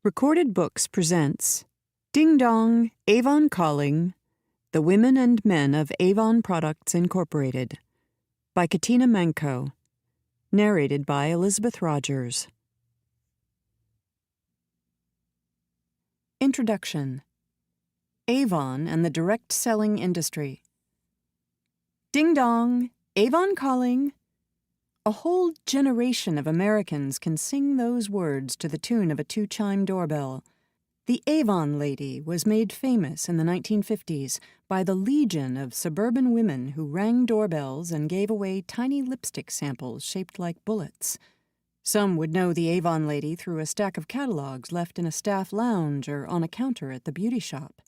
Recorded Books presents Ding Dong, Avon Calling, The Women and Men of Avon Products Incorporated by Katina Manko, narrated by Elizabeth Rogers. Introduction: Avon and the Direct Selling Industry. Ding Dong, Avon Calling. A whole generation of Americans can sing those words to the tune of a two-chime doorbell. The Avon lady was made famous in the 1950s by the legion of suburban women who rang doorbells and gave away tiny lipstick samples shaped like bullets. Some would know the Avon lady through a stack of catalogs left in a staff lounge or on a counter at the beauty shop.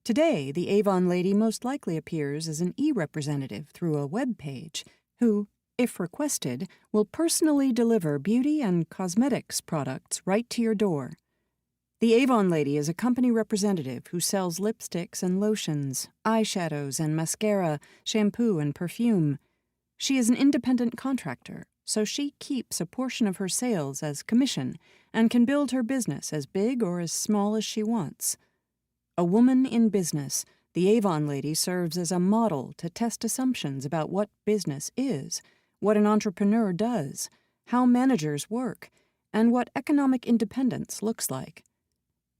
Today, the Avon lady most likely appears as an e-representative through a web page who, if requested, will personally deliver beauty and cosmetics products right to your door. The Avon lady is a company representative who sells lipsticks and lotions, eyeshadows and mascara, shampoo and perfume. She is an independent contractor, so she keeps a portion of her sales as commission and can build her business as big or as small as she wants. A woman in business, the Avon lady serves as a model to test assumptions about what business is, what an entrepreneur does, how managers work, and what economic independence looks like.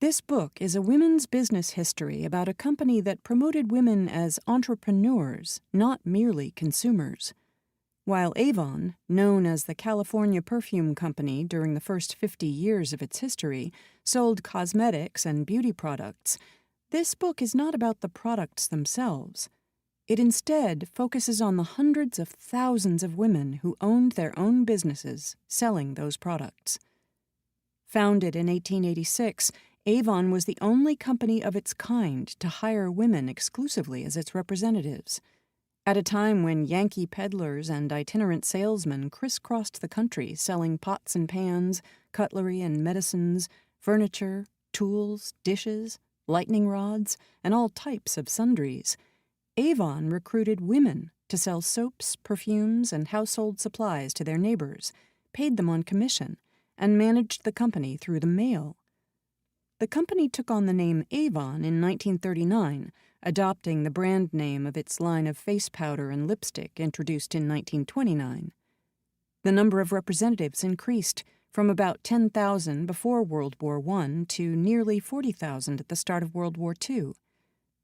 This book is a women's business history about a company that promoted women as entrepreneurs, not merely consumers. While Avon, known as the California Perfume Company during the first 50 years of its history, sold cosmetics and beauty products, this book is not about the products themselves. It instead focuses on the hundreds of thousands of women who owned their own businesses selling those products. Founded in 1886, Avon was the only company of its kind to hire women exclusively as its representatives. At a time when Yankee peddlers and itinerant salesmen crisscrossed the country selling pots and pans, cutlery and medicines, furniture, tools, dishes, lightning rods, and all types of sundries, Avon recruited women to sell soaps, perfumes, and household supplies to their neighbors, paid them on commission, and managed the company through the mail. The company took on the name Avon in 1939, adopting the brand name of its line of face powder and lipstick introduced in 1929. The number of representatives increased from about 10,000 before World War I to nearly 40,000 at the start of World War II.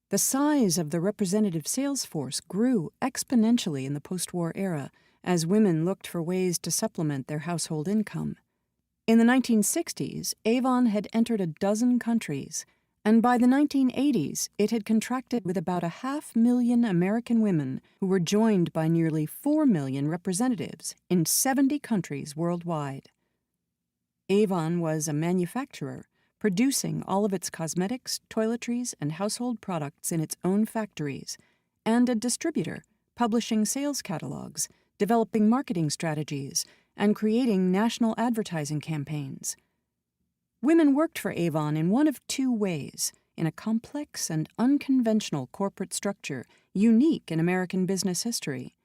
The size of the representative sales force grew exponentially in the post-war era as women looked for ways to supplement their household income. In the 1960s, Avon had entered a dozen countries, and by the 1980s, it had contracted with about 500,000 American women who were joined by nearly 4 million representatives in 70 countries worldwide. Avon was a manufacturer, producing all of its cosmetics, toiletries, and household products in its own factories, and a distributor, publishing sales catalogs, developing marketing strategies, and creating national advertising campaigns. Women worked for Avon in one of two ways, in a complex and unconventional corporate structure unique in American business history.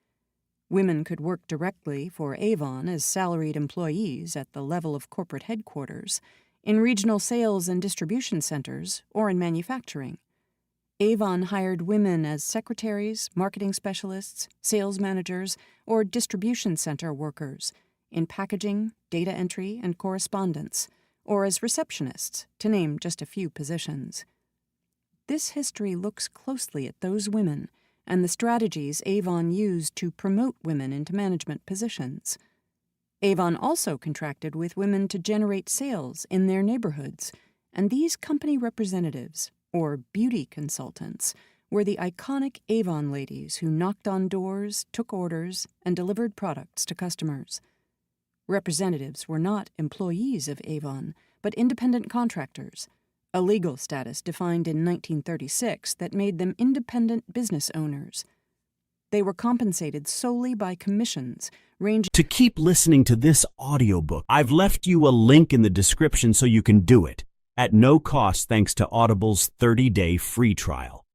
Women could work directly for Avon as salaried employees at the level of corporate headquarters, in regional sales and distribution centers, or in manufacturing. Avon hired women as secretaries, marketing specialists, sales managers, or distribution center workers, in packaging, data entry, and correspondence, or as receptionists, to name just a few positions. This history looks closely at those women and the strategies Avon used to promote women into management positions. Avon also contracted with women to generate sales in their neighborhoods, and these company representatives, or beauty consultants, were the iconic Avon ladies who knocked on doors, took orders, and delivered products to customers. Representatives were not employees of Avon, but independent contractors, a legal status defined in 1936 that made them independent business owners. They were compensated solely by commissions, ranging. To keep listening to this audiobook, I've left you a link in the description so you can do it, at no cost thanks to Audible's 30-day free trial.